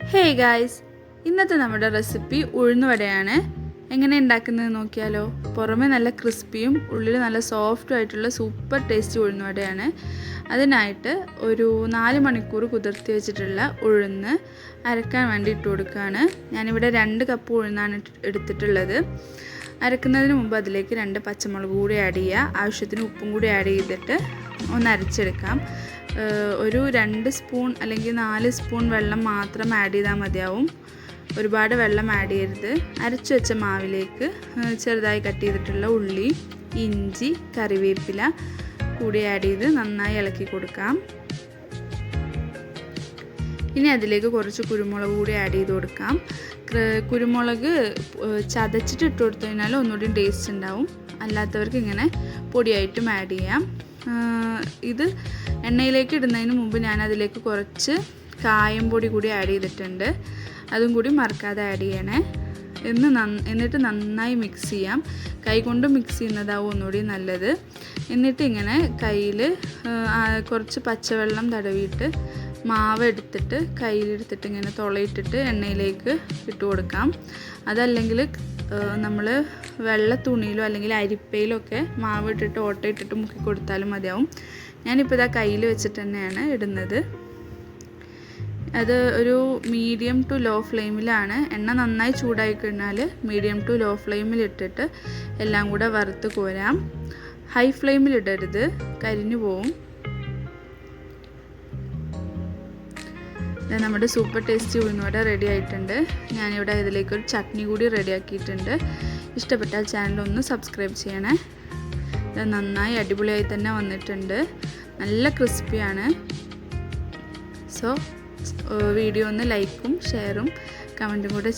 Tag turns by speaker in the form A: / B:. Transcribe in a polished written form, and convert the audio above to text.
A: Hey guys, ഇന്നത്തെ നമ്മുടെ recipe ഉഴുന്നുവടയാണ്. എങ്ങനെ ഉണ്ടാക്കുന്നത് നോക്കിയാലോ. പുറമെ നല്ല ക്രിസ്പിയും ഉള്ളിൽ നല്ല സോഫ്റ്റും ആയിട്ടുള്ള സൂപ്പർ ടേസ്റ്റി ഉഴുന്നുവടയാണ്. അതിനായിട്ട് ഒരു 4 മണിക്കൂർ കുതിർത്തി വെച്ചിട്ടുള്ള ഉഴുന്ന് അരക്കാൻ വേണ്ടി ഇട്ട് കൊടുക്കുകയാണ്. ഞാനിവിടെ 2 കപ്പ് ഉഴുന്നാണ് എടുത്തിട്ടുള്ളത്. അരക്കുന്നതിന് മുമ്പ് അതിലേക്ക് 2 പച്ചമുളക് കൂടി ആഡ് ചെയ്യുക. ആവശ്യത്തിന് ഉപ്പും കൂടി ആഡ് ചെയ്തിട്ട് ഒന്ന് അരച്ചെടുക്കാം. ഒരു 2 സ്പൂൺ അല്ലെങ്കിൽ 4 സ്പൂൺ വെള്ളം മാത്രം ആഡ് ചെയ്താൽ മതിയാവും. ഒരുപാട് വെള്ളം ആഡ് ചെയ്യരുത്. അരച്ചു വെച്ച മാവിലേക്ക് ചെറുതായി കട്ട് ചെയ്തിട്ടുള്ള ഉള്ളി, ഇഞ്ചി, കറിവേപ്പില കൂടി ആഡ് ചെയ്ത് നന്നായി ഇളക്കി കൊടുക്കാം. ഇനി അതിലേക്ക് കുറച്ച് കുരുമുളക് കൂടി ആഡ് ചെയ്ത് കൊടുക്കാം. കുരുമുളക് ചതച്ചിട്ട് ഇട്ട് കൊടുത്തു കഴിഞ്ഞാൽ ഒന്നുകൂടി ടേസ്റ്റ് ഉണ്ടാവും. അല്ലാത്തവർക്ക് ഇങ്ങനെ പൊടിയായിട്ടും ആഡ് ചെയ്യാം. ഇത് എണ്ണയിലേക്ക് ഇടുന്നതിന് മുമ്പ് ഞാൻ അതിലേക്ക് കുറച്ച് കായം പൊടി കൂടി ആഡ് ചെയ്തിട്ടുണ്ട്. അതും കൂടി മറക്കാതെ ആഡ് ചെയ്യണേ. എന്നിട്ട് നന്നായി മിക്സ് ചെയ്യാം. കൈ കൊണ്ട് മിക്സ് ചെയ്യുന്നതാവും ഒന്നുകൂടി നല്ലത്. എന്നിട്ട് ഇങ്ങനെ കയ്യിൽ കുറച്ച് പച്ചവെള്ളം തടവിയിട്ട് മാവ് എടുത്തിട്ട് കയ്യിലെടുത്തിട്ട് ഇങ്ങനെ തുളയിട്ടിട്ട് എണ്ണയിലേക്ക് ഇട്ട് കൊടുക്കാം. അതല്ലെങ്കിൽ നമ്മൾ വെള്ള തുണിയിലോ അല്ലെങ്കിൽ അരിപ്പയിലോ ഒക്കെ മാവ് ഇട്ടിട്ട് ഓട്ടയിട്ടിട്ട് മുക്കി കൊടുത്താലും മതിയാവും. ഞാനിപ്പോൾ ഇതാ കയ്യിൽ വെച്ചിട്ട് തന്നെയാണ് ഇടുന്നത്. അത് ഒരു മീഡിയം ടു ലോ ഫ്ലെയിമിലാണ്. എണ്ണ നന്നായി ചൂടായി കഴിഞ്ഞാൽ മീഡിയം ടു ലോ ഫ്ലെയിമിൽ ഇട്ടിട്ട് എല്ലാം കൂടെ വറുത്ത് കോരാം. ഹൈ ഫ്ലെയിമിൽ ഇടരുത്, കരിഞ്ഞു പോവും. നമ്മുടെ സൂപ്പർ ടേസ്റ്റി ഉഴുന്നുവട റെഡി ആയിട്ടുണ്ട്. ഞാനിവിടെ ഇതിലേക്കൊരു ചട്നി കൂടി റെഡിയാക്കിയിട്ടുണ്ട്. ഇഷ്ടപ്പെട്ടാൽ ചാനൽ ഒന്ന് സബ്സ്ക്രൈബ് ചെയ്യണേ. ഇത് നന്നായി അടിപൊളിയായി തന്നെ വന്നിട്ടുണ്ട്. നല്ല ക്രിസ്പിയാണ്. സോ വീഡിയോ ഒന്ന് ലൈക്കും ഷെയറും കമൻറ്റും കൂടെ